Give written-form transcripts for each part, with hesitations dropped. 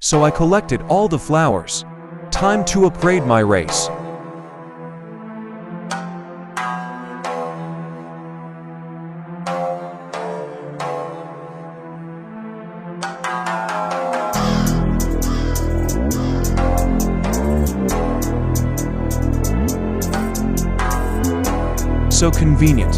So I collected all the flowers. Time to upgrade my race. So convenient.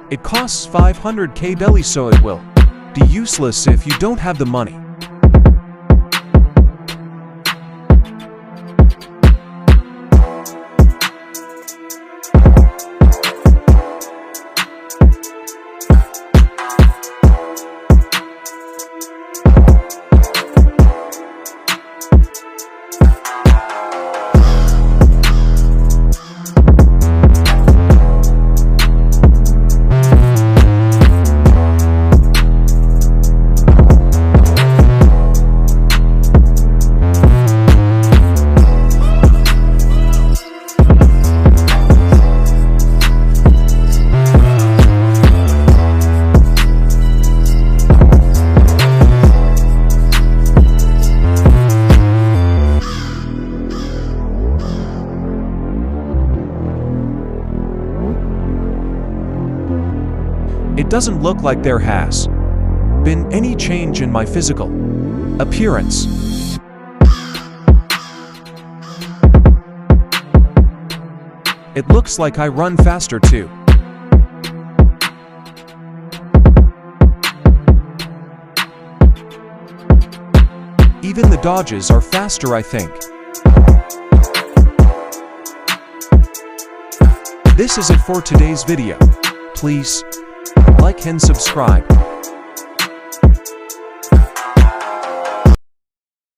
It costs 500k belly, so it will be useless if you don't have the money. It doesn't look like there has been any change in my physical appearance. It looks like I run faster too. Even the dodges are faster, I think. This is it for today's video. Please like and subscribe.